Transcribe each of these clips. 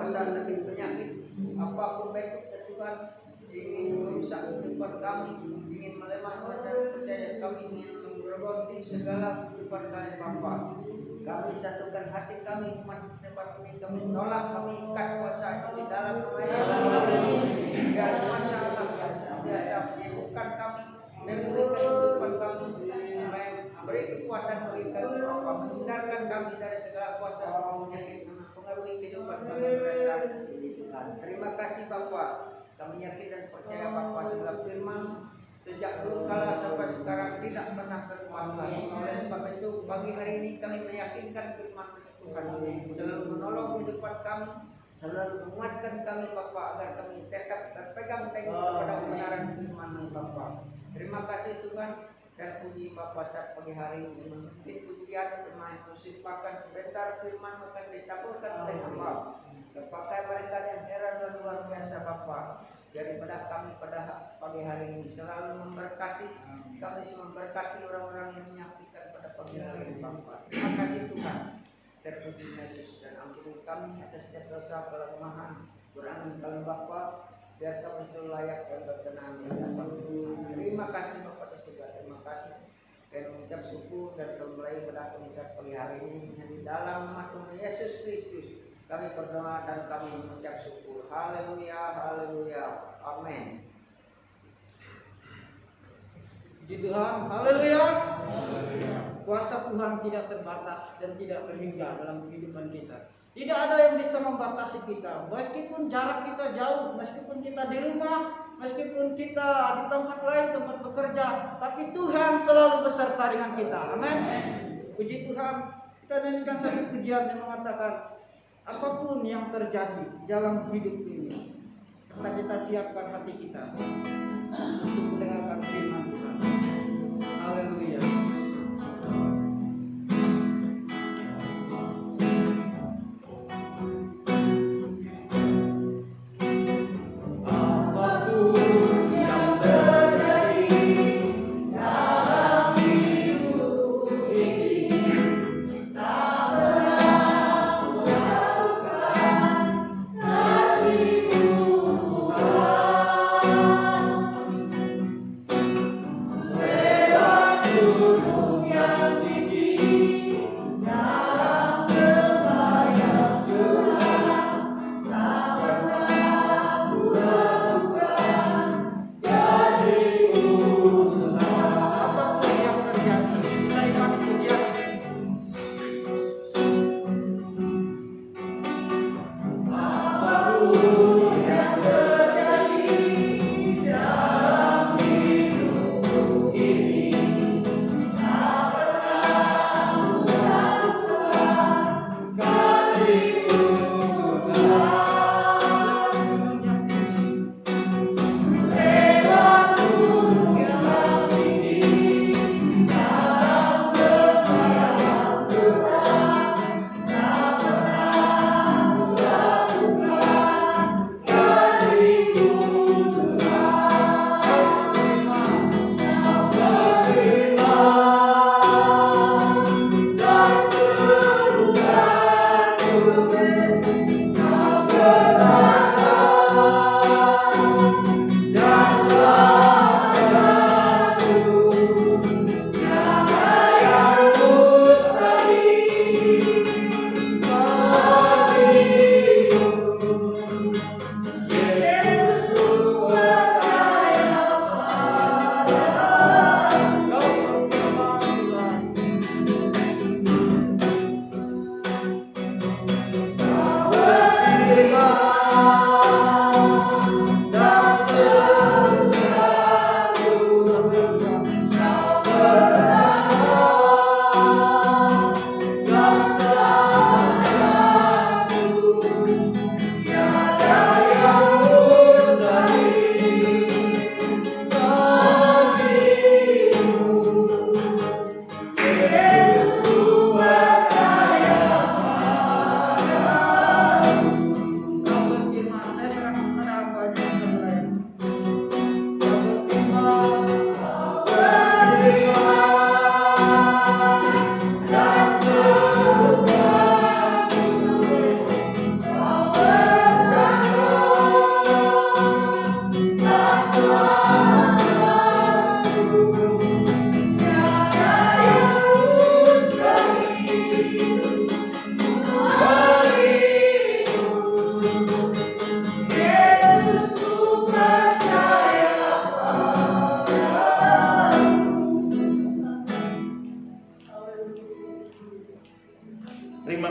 kuasa sakit penyakit apapun baik Tuhan ingin merusak kehidupan kami, ingin melemahkan percaya kami, ingin menggerogoti segala kehidupan kami Bapa. Kami satukan hati kami umat tempat ini, kami tolak, kami ikat kuasa di dalam nama Yesus. Biar kuasa Allah biasa menyembuhkan kami, memulihkan kehidupan kami, beri kekuatan bagi kami Bapa, menghindarkan kami dari segala kuasa penyakit yang mempengaruhi kehidupan kami pada saat ini Tuhan. Terima kasih Bapa. Kami yakin dan percaya Bapa segala firman sejak dulu kala sampai sekarang tidak pernah berubah. Oleh sebab itu pagi hari ini kami meyakinkan firman Tuhan selalu menolong kehidupan kami, selalu menguatkan kami Bapa agar kami tetap berpegang teguh kepada kebenaran firman Bapa. Terima kasih Tuhan dan puji Bapa saat pagi hari ini memimpin pujian firman mensimpahkan sebentar firman akan ditaburkan oleh hamba kepada mereka yang heran dan luar biasa Bapa. Daripada kami pada pagi hari ini selalu memberkati, kami semua memberkati orang-orang yang menyaksikan pada pagi hari ini Bapa. Terima kasih Tuhan. Terpuji Yesus dan ampuni kami atas setiap dosa kelemahan kurangan kami Bapa, biar kami selalu layak dan berkenan di hadapan Tuhan. Terima kasih Bapa juga, terima kasih dan mengucap syukur dan kembali pada kami saat pagi hari ini di dalam nama Tuhan Yesus Kristus. Kami berdoa dan kami mengucap syukur. Haleluya, haleluya, amin. Puji Tuhan, haleluya. Kuasa Tuhan tidak terbatas dan tidak terhingga dalam kehidupan kita. Tidak ada yang bisa membatasi kita. Meskipun jarak kita jauh, meskipun kita di rumah, meskipun kita di tempat lain, tempat bekerja, tapi Tuhan selalu beserta dengan kita. Amin. Puji Tuhan. Kita nyanyikan satu pujian yang mengatakan, apapun yang terjadi dalam hidup ini, kita siapkan hati kita untuk mendengarkan firman Tuhan. Haleluya.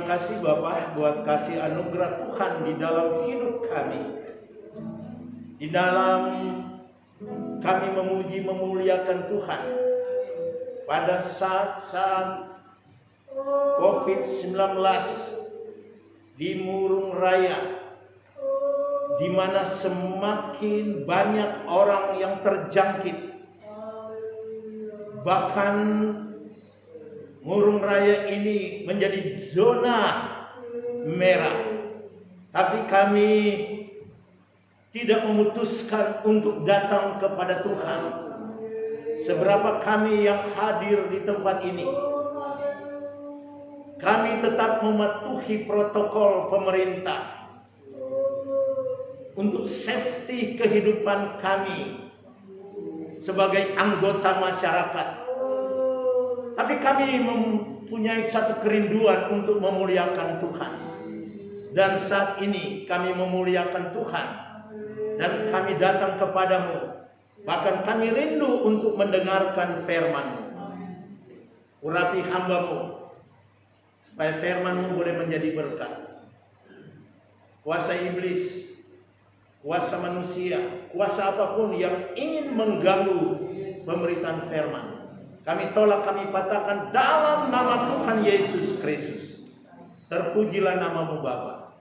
kasih Bapak buat kasih anugerah Tuhan di dalam hidup kami. Di dalam kami memuji memuliakan Tuhan pada saat-saat COVID-19 di Murung Raya, di mana semakin banyak orang yang terjangkit. Bahkan Murung Raya ini menjadi zona merah. Tapi kami tidak memutuskan untuk datang kepada Tuhan. Seberapa kami yang hadir di tempat ini, kami tetap mematuhi protokol pemerintah untuk safety kehidupan kami sebagai anggota masyarakat. Tapi kami mempunyai satu kerinduan untuk memuliakan Tuhan. Dan saat ini kami memuliakan Tuhan. Dan kami datang kepadamu. Bahkan kami rindu untuk mendengarkan firman-Mu. Urapi hamba-Mu, supaya firman-Mu boleh menjadi berkat. Kuasa iblis, kuasa manusia, kuasa apapun yang ingin mengganggu pemberitaan firman, kami tolak, kami patahkan dalam nama Tuhan Yesus Kristus. Terpujilah nama-Mu Bapa.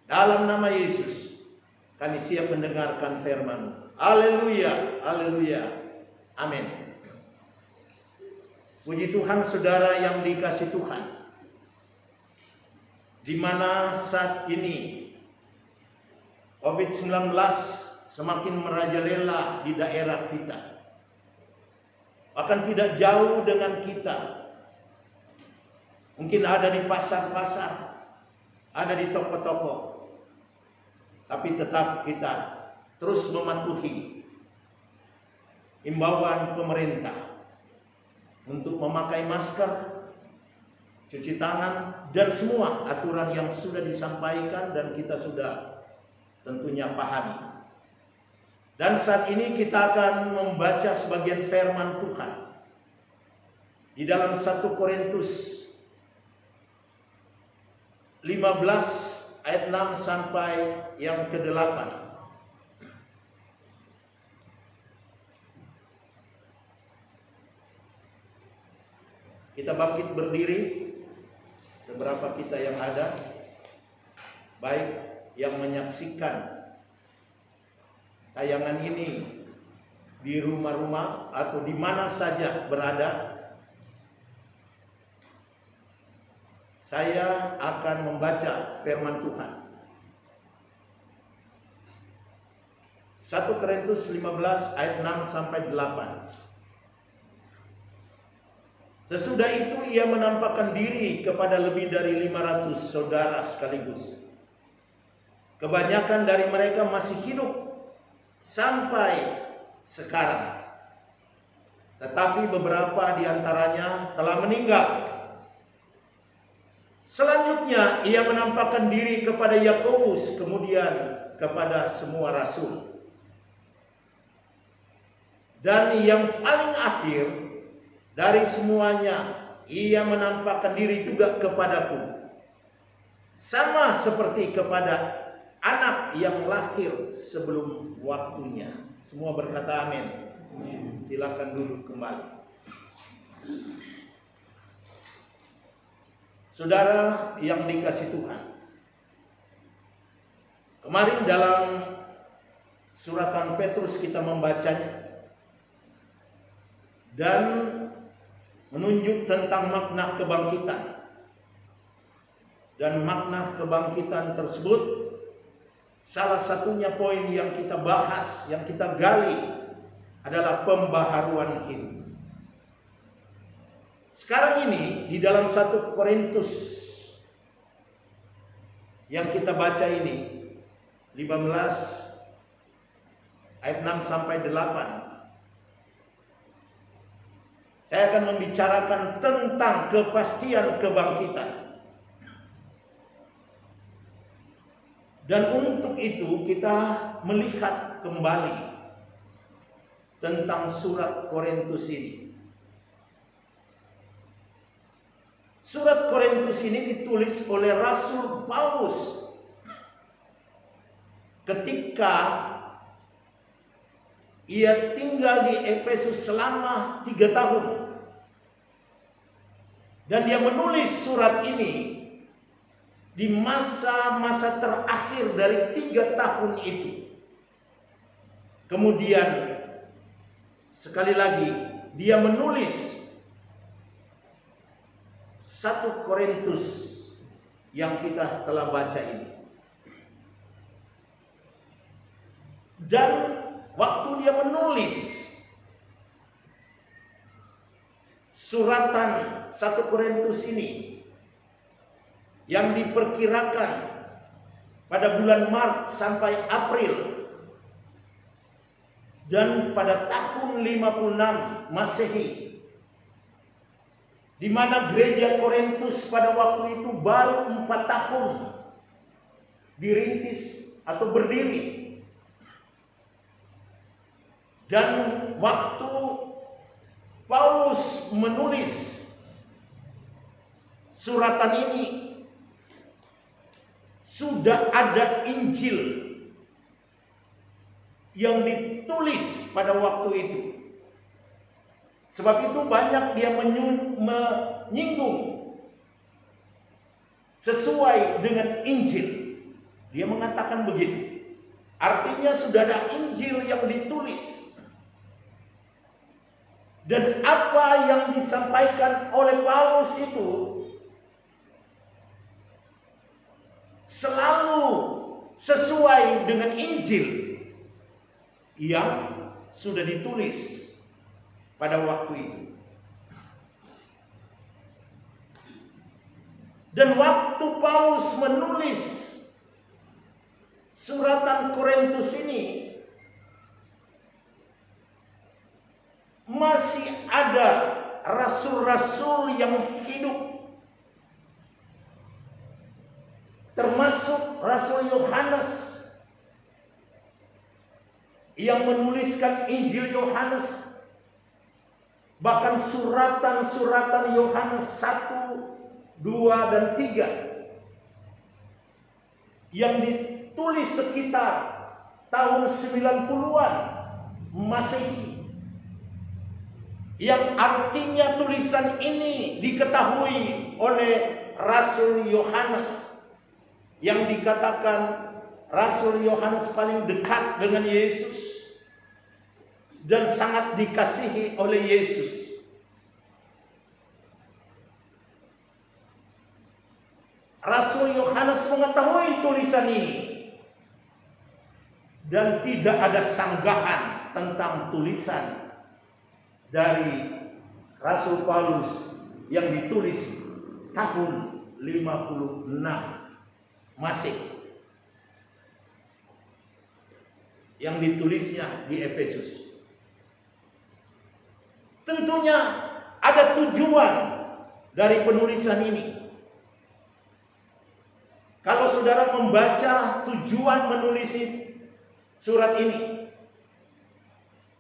Dalam nama Yesus kami siap mendengarkan firman-Mu. Haleluya, haleluya, amin. Puji Tuhan saudara yang dikasih Tuhan, di mana saat ini COVID-19 semakin merajalela di daerah kita. Bahkan tidak jauh dengan kita. Mungkin ada di pasar-pasar, ada di toko-toko. Tapi tetap kita terus mematuhi imbauan pemerintah untuk memakai masker, cuci tangan, dan semua aturan yang sudah disampaikan dan kita sudah tentunya pahami. Dan saat ini kita akan membaca sebagian firman Tuhan di dalam 1 Korintus 15 ayat 6 sampai yang ke-8. Kita bangkit berdiri, beberapa kita yang ada, baik yang menyaksikan tayangan ini di rumah-rumah atau di mana saja berada. Saya akan membaca firman Tuhan. 1 Korintus 15 ayat 6 sampai 8. Sesudah itu ia menampakkan diri kepada lebih dari 500 saudara sekaligus. Kebanyakan dari mereka masih hidup sampai sekarang, tetapi beberapa di antaranya telah meninggal. Selanjutnya ia menampakkan diri kepada Yakobus, kemudian kepada semua rasul. Dan yang paling akhir dari semuanya, ia menampakkan diri juga kepadaku, sama seperti kepada anak yang lahir sebelum waktunya. Semua berkata amin. Silakan duduk kembali. Saudara yang dikasih Tuhan, kemarin dalam suratan Petrus kita membacanya dan menunjuk tentang makna kebangkitan. Dan makna kebangkitan tersebut, salah satunya poin yang kita bahas, yang kita gali adalah pembaharuan hidup. Sekarang ini di dalam 1 Korintus yang kita baca ini 15 ayat 6 sampai 8. Saya akan membicarakan tentang kepastian kebangkitan. Dan untuk itu kita melihat kembali tentang surat Korintus ini. Surat Korintus ini ditulis oleh Rasul Paulus ketika ia tinggal di Efesus selama 3 tahun. Dan dia menulis surat ini di masa-masa terakhir dari 3 tahun itu. Kemudian sekali lagi dia menulis 1 Korintus yang kita telah baca ini. Dan waktu dia menulis suratan 1 Korintus ini yang diperkirakan pada bulan Maret sampai April dan pada tahun 56 Masehi, di mana gereja Korintus pada waktu itu baru 4 tahun dirintis atau berdiri. Dan waktu Paulus menulis suratan ini, sudah ada Injil yang ditulis pada waktu itu. Sebab itu banyak dia menyinggung sesuai dengan Injil. Dia mengatakan begitu. Artinya sudah ada Injil yang ditulis. Dan apa yang disampaikan oleh Paulus itu selalu sesuai dengan Injil yang sudah ditulis pada waktu itu. Dan waktu Paulus menulis suratan Korintus ini, masih ada rasul-rasul yang hidup, termasuk Rasul Yohanes yang menuliskan Injil Yohanes. Bahkan suratan-suratan Yohanes 1, 2, dan 3 yang ditulis sekitar tahun 90-an Masehi, yang artinya tulisan ini diketahui oleh Rasul Yohanes, yang dikatakan Rasul Yohanes paling dekat dengan Yesus dan sangat dikasihi oleh Yesus. Rasul Yohanes mengetahui tulisan ini dan tidak ada sanggahan tentang tulisan dari Rasul Paulus yang ditulis tahun 56 Masehi, yang ditulisnya di Efesus. Tentunya ada tujuan dari penulisan ini. Kalau saudara membaca tujuan menulis surat ini,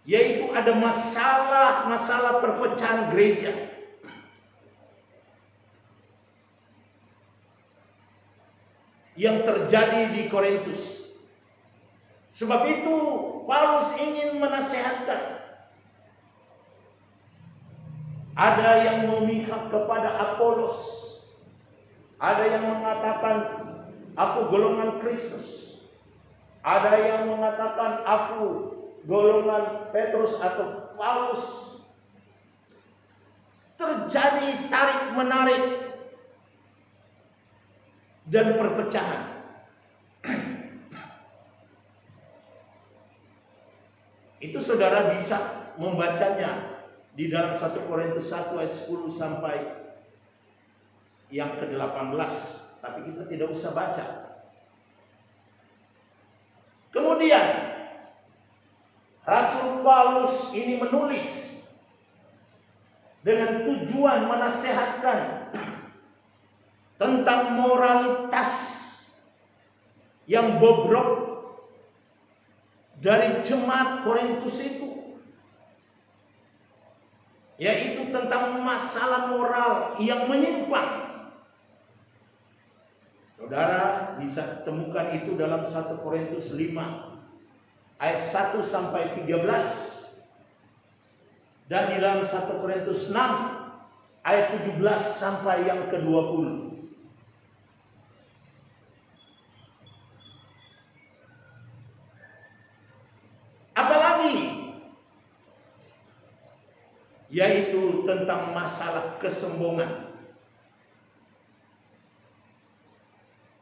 yaitu ada masalah-masalah perpecahan gereja. Yang terjadi di Korintus. Sebab itu Paulus ingin menasihatkan. Ada yang memihak kepada Apolos, ada yang mengatakan aku golongan Kristus, ada yang mengatakan aku golongan Petrus atau Paulus. Terjadi tarik menarik dan perpecahan. Itu saudara bisa membacanya di dalam 1 Korintus 1 ayat 10 sampai yang ke-18. Tapi kita tidak usah baca. Kemudian Rasul Paulus ini menulis dengan tujuan menasehatkan tentang moralitas yang bobrok dari jemaat Korintus itu, yaitu tentang masalah moral yang menyimpang. Saudara bisa temukan itu dalam 1 Korintus 5 ayat 1 sampai 13 dan di dalam 1 Korintus 6 ayat 17 sampai yang ke-20. Apalagi yaitu tentang masalah kesombongan,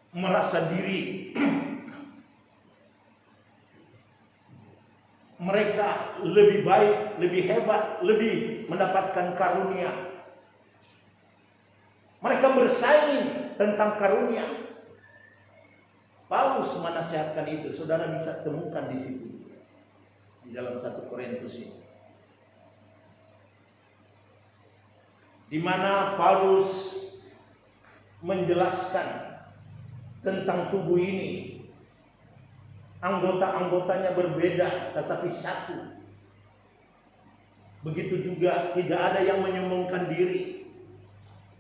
merasa diri mereka lebih baik, lebih hebat, lebih mendapatkan karunia. Mereka bersaing tentang karunia. Paulus menasihatkan itu, saudara bisa temukan di situ di dalam 1 Korintus ini, di mana Paulus menjelaskan tentang tubuh ini. Anggota-anggotanya berbeda tetapi satu. Begitu juga tidak ada yang menyombongkan diri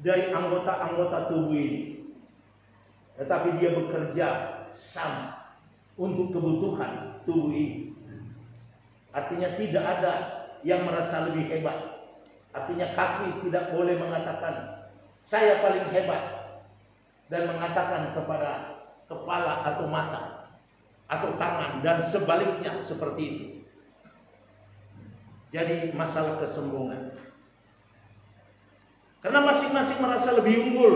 dari anggota-anggota tubuh ini, tetapi dia bekerja sama untuk kebutuhan tubuh ini. Artinya tidak ada yang merasa lebih hebat. Artinya kaki tidak boleh mengatakan saya paling hebat dan mengatakan kepada kepala atau mata atau tangan, dan sebaliknya seperti itu. Jadi masalah kesombongan, karena masing-masing merasa lebih unggul.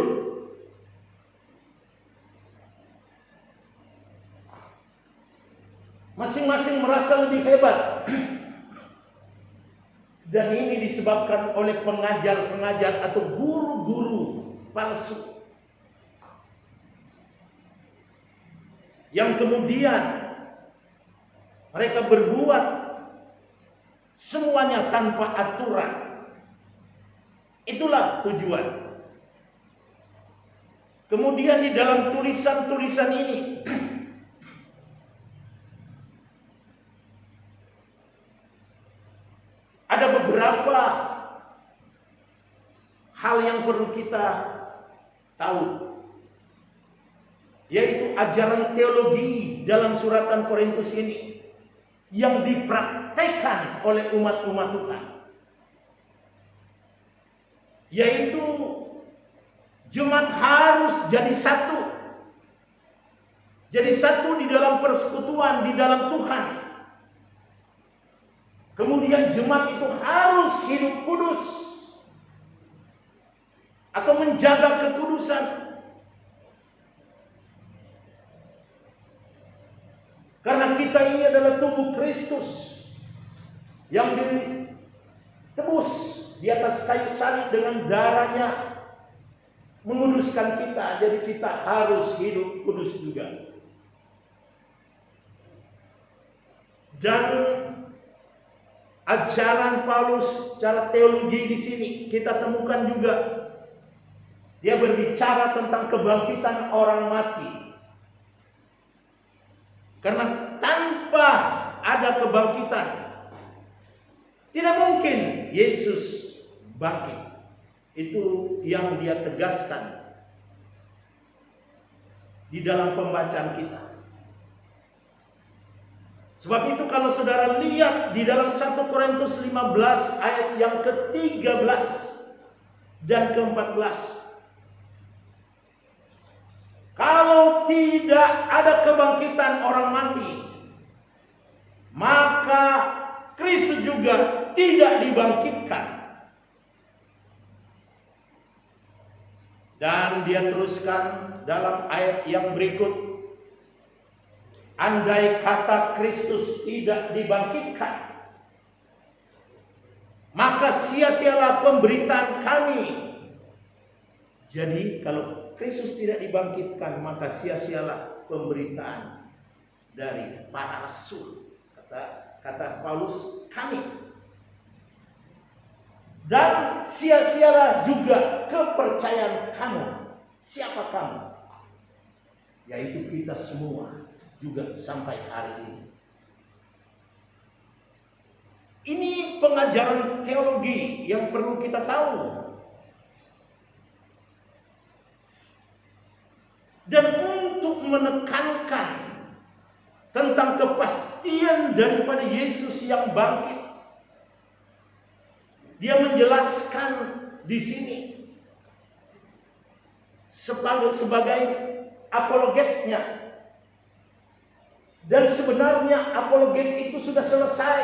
Masing-masing merasa lebih hebat. Dan ini disebabkan oleh pengajar-pengajar atau guru-guru palsu yang kemudian mereka berbuat semuanya tanpa aturan. Itulah tujuan. Kemudian di dalam tulisan-tulisan ini ada beberapa hal yang perlu kita tahu, yaitu ajaran teologi dalam suratan Korintus ini yang dipraktekkan oleh umat-umat Tuhan, yaitu jemaat harus jadi satu di dalam persekutuan, di dalam Tuhan. Kemudian jemaat itu harus hidup kudus atau menjaga kekudusan. Karena kita ini adalah tubuh Kristus yang ditebus di atas kayu salib dengan darahnya, menguduskan kita. Jadi kita harus hidup kudus juga. Dan ajaran Paulus secara teologi di sini kita temukan juga. Dia berbicara tentang kebangkitan orang mati. Karena tanpa ada kebangkitan, tidak mungkin Yesus bangkit. Itu yang dia tegaskan di dalam pembacaan kita. Sebab itu kalau saudara lihat di dalam 1 Korintus 15 ayat yang ke-13 dan ke-14. Kalau tidak ada kebangkitan orang mati, maka Kristus juga tidak dibangkitkan. Dan dia teruskan dalam ayat yang berikut, andai kata Kristus tidak dibangkitkan, maka sia-sialah pemberitaan kami. Jadi kalau Kristus tidak dibangkitkan, maka sia-sialah pemberitaan dari para rasul. Kata Paulus, kami. Dan sia-sialah juga kepercayaan kamu. Siapa kamu? Yaitu kita semua juga sampai hari ini. Ini pengajaran teologi yang perlu kita tahu. Dan menekankan tentang kepastian daripada Yesus yang bangkit. Dia menjelaskan di sini sebagai apologetnya. Dan sebenarnya apologet itu sudah selesai.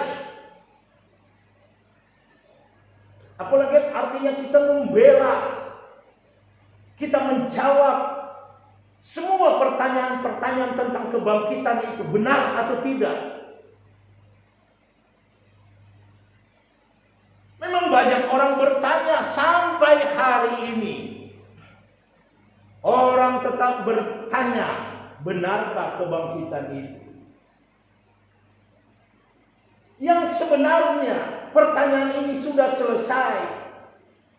Apologet artinya kita membela, kita menjawab semua pertanyaan-pertanyaan tentang kebangkitan itu benar atau tidak. Memang banyak orang bertanya sampai hari ini. Orang tetap bertanya, benarkah kebangkitan itu? Yang sebenarnya pertanyaan ini sudah selesai.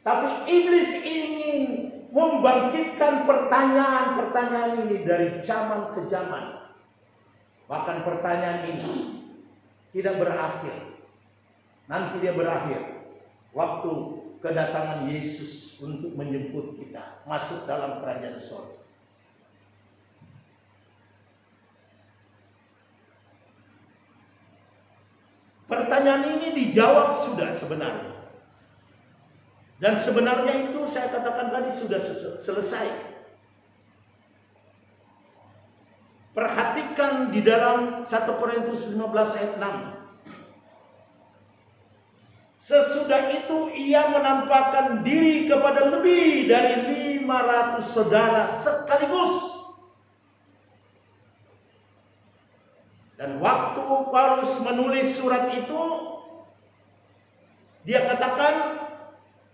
Tapi iblis ingin membangkitkan pertanyaan-pertanyaan ini dari zaman ke zaman. Bahkan pertanyaan ini tidak berakhir. Nanti dia berakhir waktu kedatangan Yesus untuk menjemput kita masuk dalam kerajaan surga. Pertanyaan ini dijawab sudah sebenarnya. Dan sebenarnya itu saya katakan tadi sudah selesai. Perhatikan di dalam 1 Korintus 15 ayat 6. Sesudah itu ia menampakkan diri kepada lebih dari 500 saudara sekaligus. Dan waktu Paulus menulis surat itu, dia katakan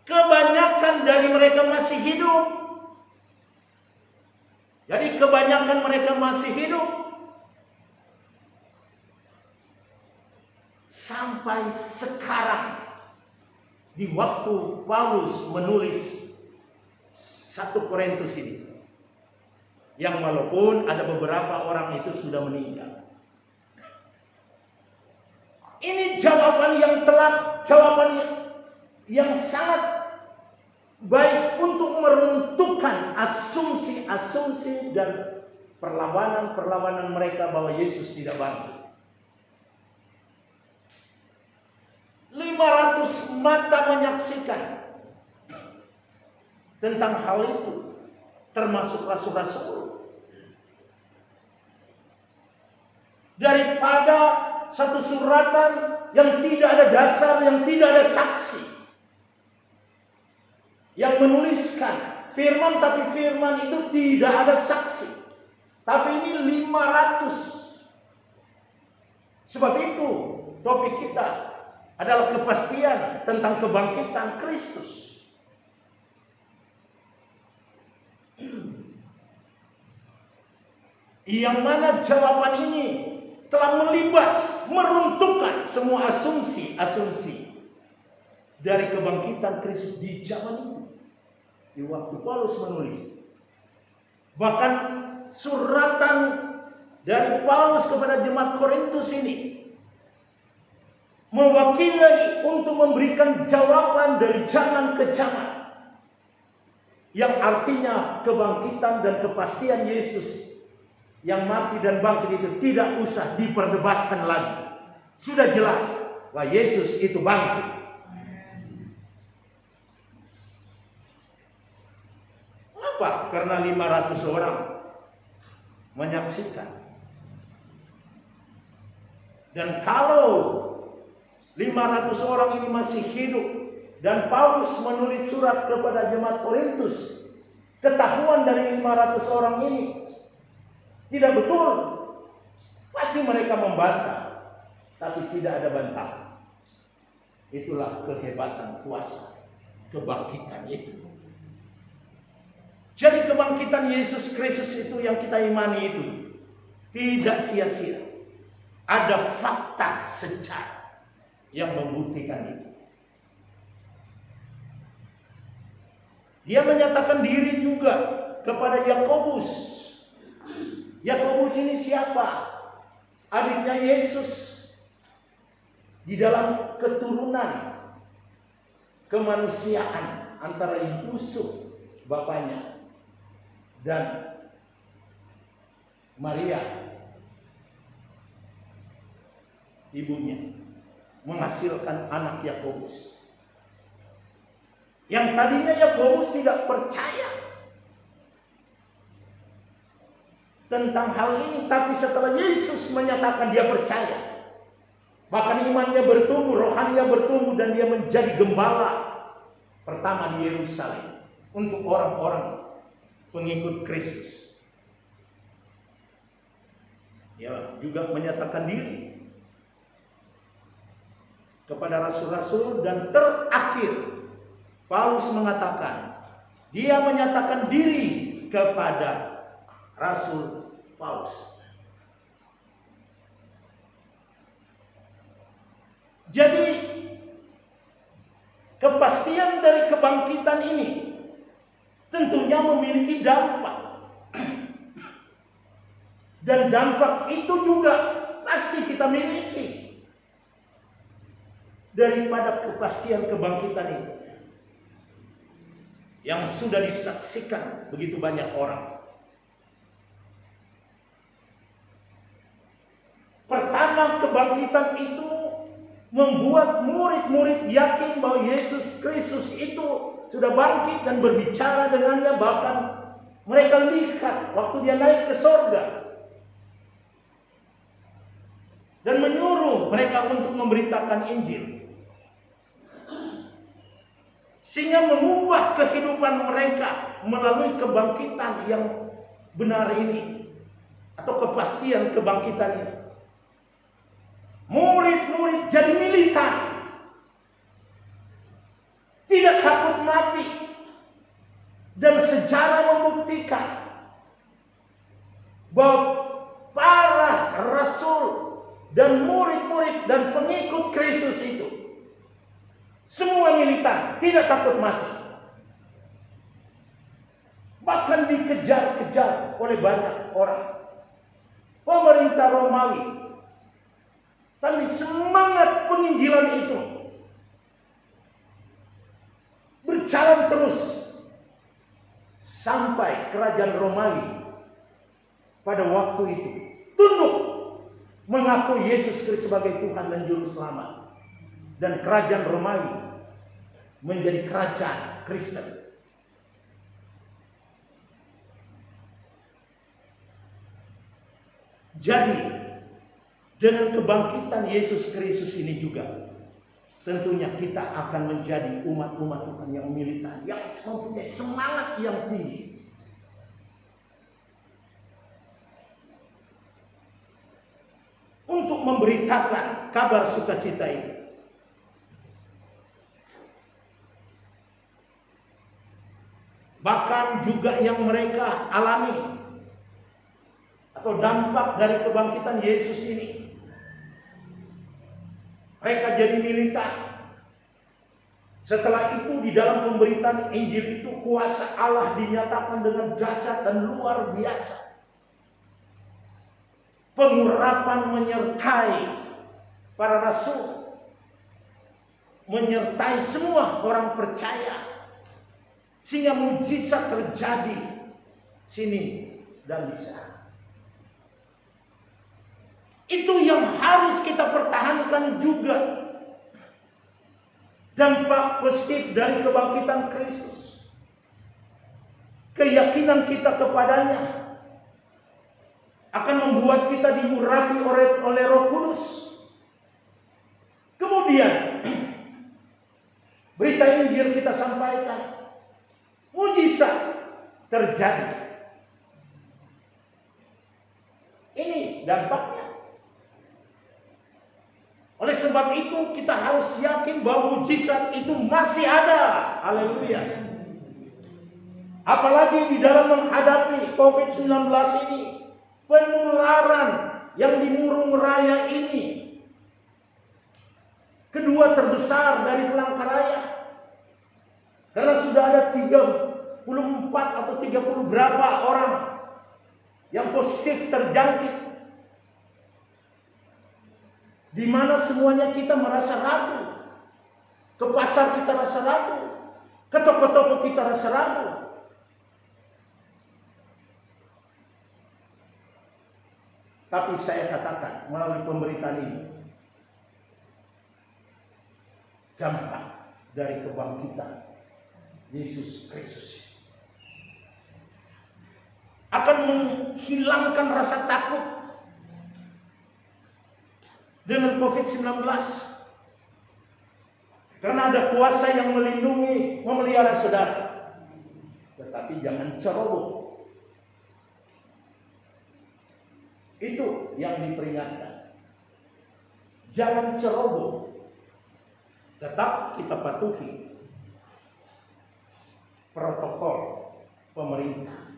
kebanyakan dari mereka masih hidup. Jadi kebanyakan mereka masih hidup. Sampai sekarang, di waktu Paulus menulis 1 Korintus ini, yang walaupun ada beberapa orang itu sudah meninggal. Ini jawaban yang telak, jawaban yang sangat baik untuk meruntuhkan asumsi-asumsi dan perlawanan-perlawanan mereka bahwa Yesus tidak bangkit. 500 mata menyaksikan tentang hal itu, termasuk rasul-rasul. Daripada satu suratan yang tidak ada dasar, yang tidak ada saksi, yang menuliskan firman, tapi firman itu tidak ada saksi. Tapi ini 500. Sebab itu topik kita adalah kepastian tentang kebangkitan Kristus. Yang mana jawaban ini telah melibas, meruntuhkan semua asumsi-asumsi dari kebangkitan Kristus di zaman ini. Di waktu Paulus menulis. Bahkan suratan dari Paulus kepada jemaat Korintus ini mewakili untuk memberikan jawaban dari zaman ke zaman. Yang artinya kebangkitan dan kepastian Yesus yang mati dan bangkit itu tidak usah diperdebatkan lagi. Sudah jelas bahwa Yesus itu bangkit. Kenapa? Karena 500 orang menyaksikan. Dan kalau 500 orang ini masih hidup dan Paulus menulis surat kepada jemaat Korintus, ketahuan dari 500 orang ini tidak betul, pasti mereka membantah, tapi tidak ada bantahan. Itulah kehebatan kuasa kebangkitan itu. Jadi kebangkitan Yesus Kristus itu yang kita imani itu tidak sia-sia. Ada fakta sejarah yang membuktikan itu. Dia menyatakan diri juga kepada Yakobus. Yakobus ini siapa? Adiknya Yesus. Di dalam keturunan kemanusiaan antara Yusuf bapaknya dan Maria, ibunya, menghasilkan anak Yakobus. Yang tadinya Yakobus tidak percaya tentang hal ini, tapi setelah Yesus menyatakan dia percaya, bahkan imannya bertumbuh, rohaninya bertumbuh, dan dia menjadi gembala pertama di Yerusalem untuk orang-orang pengikut Kristus. Ya, juga menyatakan diri kepada rasul-rasul, dan terakhir Paulus mengatakan dia menyatakan diri kepada Rasul Paulus. Jadi kepastian dari kebangkitan ini tentunya memiliki dampak. Dan dampak itu juga pasti kita miliki daripada kepastian kebangkitan itu yang sudah disaksikan begitu banyak orang. Pertama, kebangkitan itu membuat murid-murid yakin bahwa Yesus Kristus itu sudah bangkit dan berbicara dengannya. Bahkan mereka lihat waktu dia naik ke sorga dan menyuruh mereka untuk memberitakan Injil, sehingga mengubah kehidupan mereka melalui kebangkitan yang benar ini, atau kepastian kebangkitan ini. Murid-murid jadi militan, tidak takut mati, dan sejarah membuktikan bahwa para rasul dan murid-murid dan pengikut Kristus itu semua militan, tidak takut mati, bahkan dikejar-kejar oleh banyak orang. Pemerintah Romawi, tapi semangat penginjilan itu berjalan terus sampai kerajaan Romawi pada waktu itu tunduk mengakui Yesus Kristus sebagai Tuhan dan Juru Selamat, dan kerajaan Romawi menjadi kerajaan Kristen. Jadi dengan kebangkitan Yesus Kristus ini juga tentunya kita akan menjadi umat-umat Tuhan yang militan, yang mempunyai semangat yang tinggi untuk memberitakan kabar sukacita ini. Bahkan juga yang mereka alami atau dampak dari kebangkitan Yesus ini, mereka jadi militan. Setelah itu di dalam pemberitaan Injil itu kuasa Allah dinyatakan dengan dahsyat dan luar biasa. Pengurapan menyertai para rasul, menyertai semua orang percaya, sehingga mujizat terjadi sini dan di sana. Itu yang harus kita pertahankan juga. Dampak positif dari kebangkitan Kristus, keyakinan kita kepadanya akan membuat kita diurapi oleh Roh Kudus. Kemudian berita Injil kita sampaikan, mujizat terjadi. Ini dampaknya. Oleh sebab itu kita harus yakin bahwa mujizat itu masih ada. Haleluya. Apalagi di dalam menghadapi COVID-19 ini, penularan yang di Murung Raya ini kedua terbesar dari Palangkaraya. Karena sudah ada 34 atau 30 berapa orang yang positif terjangkit, di mana semuanya kita merasa ragu. Ke pasar kita rasa ragu, ke toko-toko kita rasa ragu. Tapi saya katakan melalui pemberitaan ini, dampak dari kebangkitan Yesus Kristus akan menghilangkan rasa takut dengan COVID-19. Karena ada kuasa yang melindungi, memelihara saudara. Tetapi jangan ceroboh. Itu yang diperingatkan. Jangan ceroboh. Tetap kita patuhi protokol pemerintah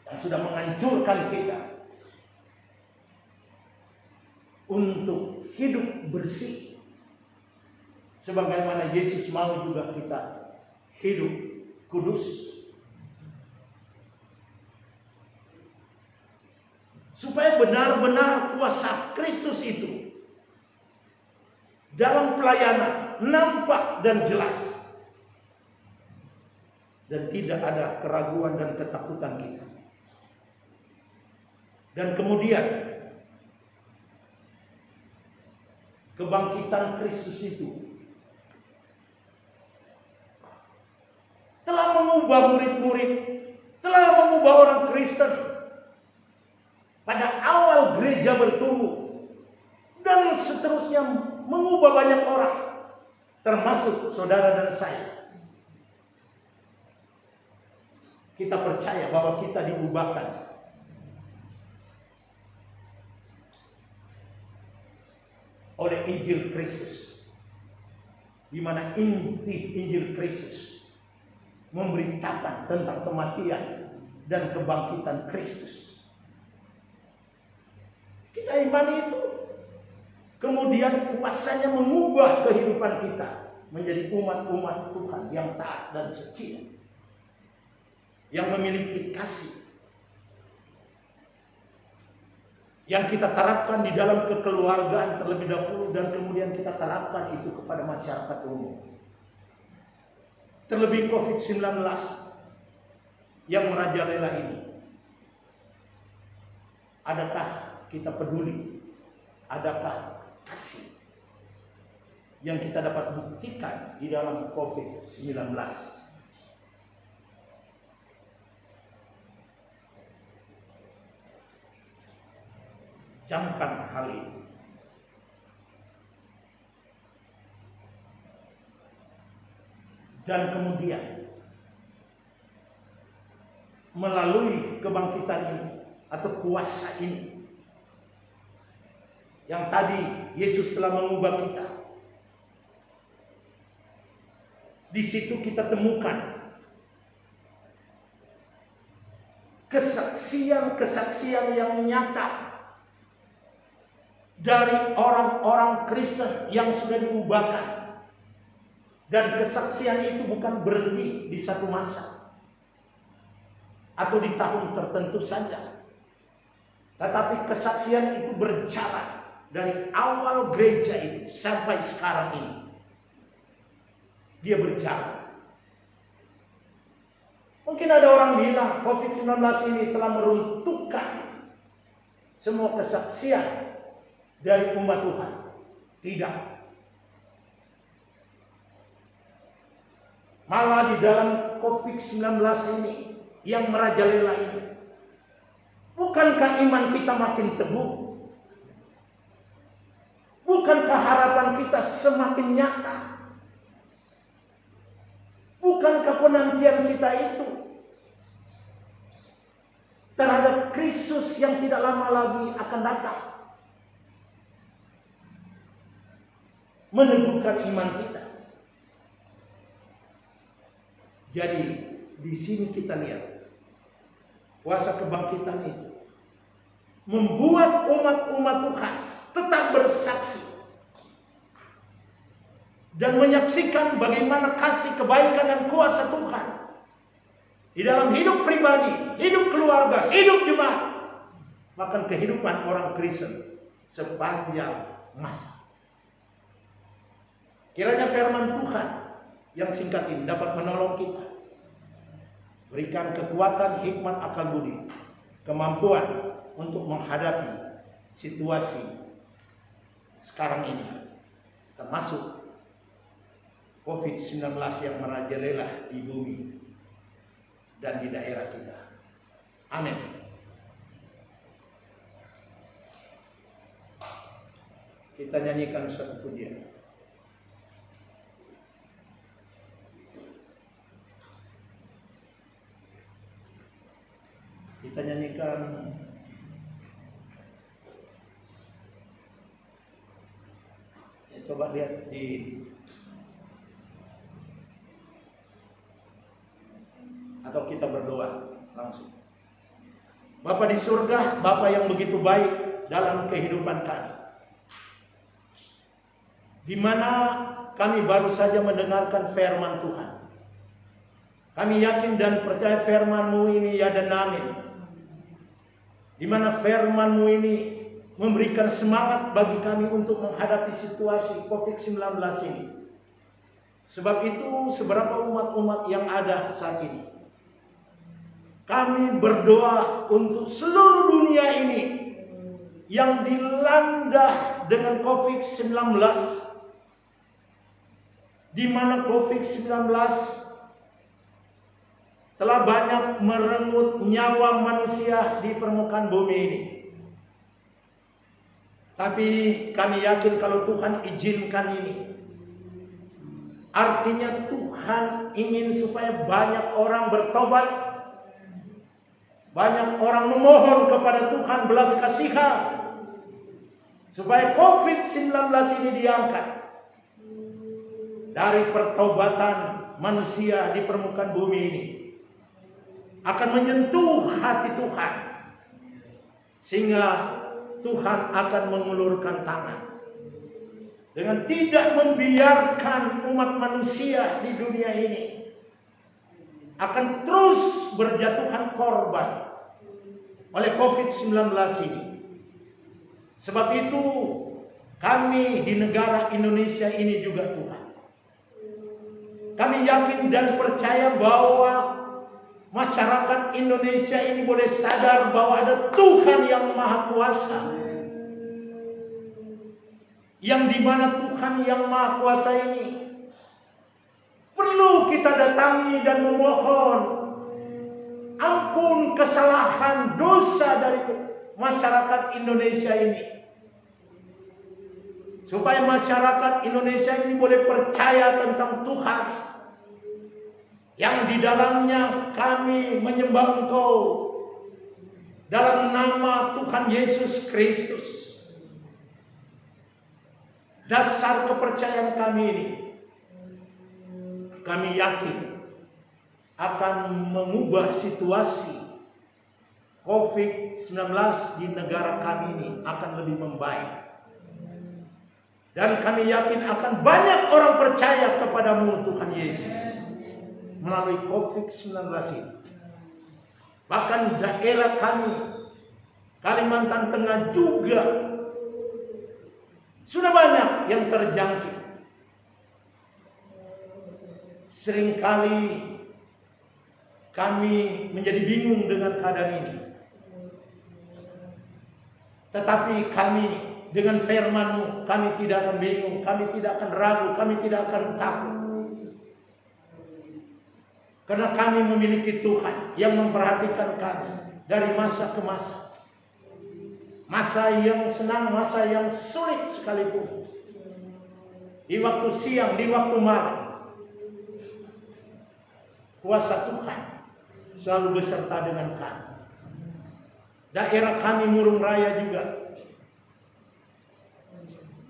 yang sudah menghancurkan kita untuk hidup bersih. Sebagaimana Yesus mau juga kita hidup kudus. Supaya benar-benar kuasa Kristus itu dalam pelayanan nampak dan jelas. Dan tidak ada keraguan dan ketakutan kita. Dan kemudian kebangkitan Kristus itu telah mengubah murid-murid, telah mengubah orang Kristen. Pada awal gereja bertumbuh dan seterusnya mengubah banyak orang, termasuk saudara dan saya. Kita percaya bahwa kita diubahkan oleh Injil Kristus, di mana inti Injil Kristus memberitakan tentang kematian dan kebangkitan Kristus. Kita imani itu. Kemudian kuasanya mengubah kehidupan kita menjadi umat-umat Tuhan yang taat dan setia, yang memiliki kasih, yang kita terapkan di dalam kekeluargaan terlebih dahulu, dan kemudian kita terapkan itu kepada masyarakat umum. Terlebih COVID-19 yang merajalela ini. Adakah kita peduli? Adakah kasih yang kita dapat buktikan di dalam COVID-19? Camkan hal ini. Dan kemudian melalui kebangkitan ini atau kuasa ini yang tadi Yesus telah mengubah kita, di situ kita temukan kesaksian-kesaksian yang nyata dari orang-orang Kristen yang sudah diubahkan. Dan kesaksian itu bukan berhenti di satu masa atau di tahun tertentu saja, tetapi kesaksian itu berjalan dari awal gereja itu sampai sekarang ini. Dia berjalan. Mungkin ada orang bilang COVID-19 ini telah meruntuhkan semua kesaksian dari umat Tuhan. Tidak. Malah di dalam COVID-19 ini yang merajalela ini, bukankah iman kita makin teguh? Bukankah harapan kita semakin nyata? Bukankah penantian kita itu terhadap Kristus yang tidak lama lagi akan datang meneguhkan iman kita? Jadi di sini kita lihat kuasa kebangkitan itu membuat umat-umat Tuhan tetap bersaksi dan menyaksikan bagaimana kasih, kebaikan, dan kuasa Tuhan di dalam hidup pribadi, hidup keluarga, hidup jemaat, bahkan kehidupan orang Kristen sepanjang masa. Kiranya firman Tuhan yang singkat ini dapat menolong kita, berikan kekuatan, hikmat, akal budi, kemampuan untuk menghadapi situasi sekarang ini, termasuk COVID-19 yang merajalela di bumi dan di daerah kita. Amin. Kita nyanyikan satu pujian. Kita nyanyikan coba lihat di atau kita berdoa langsung. Bapa di surga, Bapa yang begitu baik dalam kehidupan kami, di mana kami baru saja mendengarkan firman Tuhan. Kami yakin dan percaya firman-Mu ini ya dan amin. Di mana firman-Mu ini memberikan semangat bagi kami untuk menghadapi situasi COVID-19 ini. Sebab itu seberapa umat-umat yang ada saat ini, kami berdoa untuk seluruh dunia ini yang dilanda dengan COVID-19, di mana COVID-19 telah banyak merenggut nyawa manusia di permukaan bumi ini. Tapi kami yakin kalau Tuhan izinkan ini, artinya Tuhan ingin supaya banyak orang bertobat, banyak orang memohon kepada Tuhan belas kasihan, supaya COVID-19 ini diangkat dari pertobatan manusia di permukaan bumi ini, akan menyentuh hati Tuhan, sehingga Tuhan akan mengulurkan tangan dengan tidak membiarkan umat manusia di dunia ini akan terus berjatuhan korban oleh COVID-19 ini. Sebab itu kami di negara Indonesia ini juga Tuhan, kami yakin dan percaya bahwa masyarakat Indonesia ini boleh sadar bahwa ada Tuhan yang Maha Kuasa, yang dimana Tuhan yang Maha Kuasa ini perlu kita datangi dan memohon ampun kesalahan dosa dari masyarakat Indonesia ini, supaya masyarakat Indonesia ini boleh percaya tentang Tuhan yang di dalamnya kami menyembah Engkau dalam nama Tuhan Yesus Kristus. Dasar kepercayaan kami ini, kami yakin akan mengubah situasi COVID-19 di negara kami ini akan lebih membaik. Dan kami yakin akan banyak orang percaya kepadamu Tuhan Yesus melalui COVID-19 ini. Bahkan daerah kami, Kalimantan Tengah juga sudah banyak yang terjangkit. Seringkali kami menjadi bingung dengan keadaan ini. Tetapi kami dengan firman-Mu, kami tidak akan bingung, kami tidak akan ragu, kami tidak akan takut. Karena kami memiliki Tuhan yang memperhatikan kami dari masa ke masa. Masa yang senang, masa yang sulit sekalipun. Di waktu siang, di waktu malam, kuasa Tuhan selalu beserta dengan kami. Daerah kami Murung Raya juga,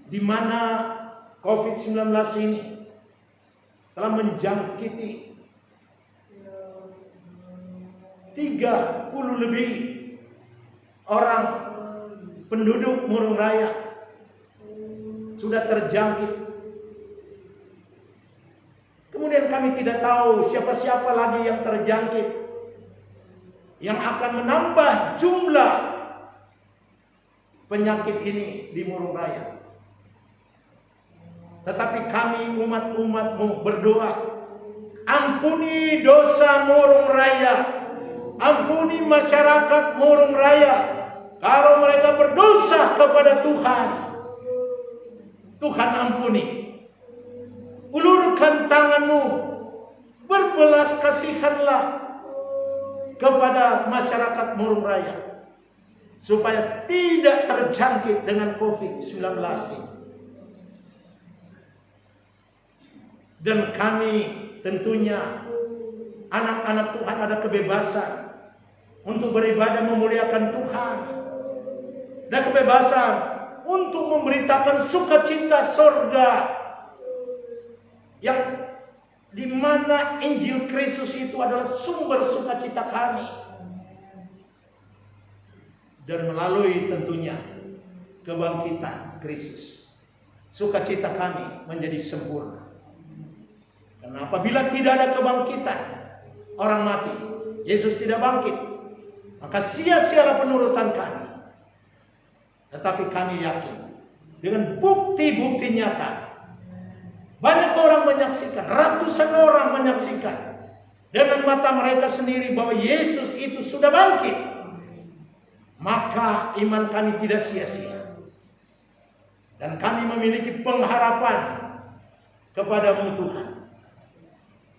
di mana COVID-19 ini telah menjangkiti 30 lebih orang penduduk Murung Raya sudah terjangkit. Kemudian kami tidak tahu siapa-siapa lagi yang terjangkit, yang akan menambah jumlah penyakit ini di Murung Raya. Tetapi kami umat-umat-Mu berdoa, ampuni dosa Murung Raya, ampuni masyarakat Murung Raya, Kalau mereka berdosa kepada Tuhan, Tuhan ampuni. Ulurkan tanganmu, berbelas kasihanlah kepada masyarakat Murung Raya, supaya tidak terjangkit dengan COVID-19 ini. Dan kami tentunya anak-anak Tuhan ada kebebasan untuk beribadah memuliakan Tuhan, dan kebebasan untuk memberitakan sukacita sorga, yang dimana Injil Kristus itu adalah sumber sukacita kami. Dan melalui tentunya kebangkitan Kristus, sukacita kami menjadi sempurna. Karena apabila tidak ada kebangkitan, orang mati, Yesus tidak bangkit, maka sia-sialah penurutan kami. Tetapi kami yakin dengan bukti-bukti nyata, banyak orang menyaksikan, ratusan orang menyaksikan dengan mata mereka sendiri bahwa Yesus itu sudah bangkit. Maka iman kami tidak sia-sia, dan kami memiliki pengharapan kepada-Mu Tuhan,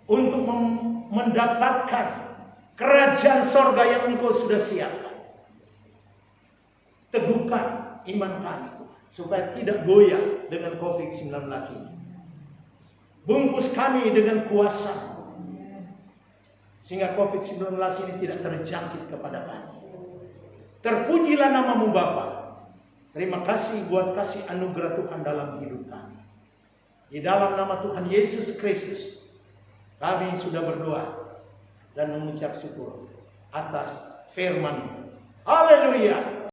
untuk mendapatkan kerajaan sorga yang Engkau sudah siapkan. Teguhkan iman kami, supaya tidak goyah dengan COVID-19 ini. Bungkus kami dengan kuasa, sehingga COVID-19 ini tidak terjangkit kepada kami. Terpujilah nama-Mu Bapa. Terima kasih buat kasih anugerah Tuhan dalam hidup kami. Di dalam nama Tuhan Yesus Kristus, kami sudah berdoa dan mengucap syukur atas firman-Mu. Haleluya.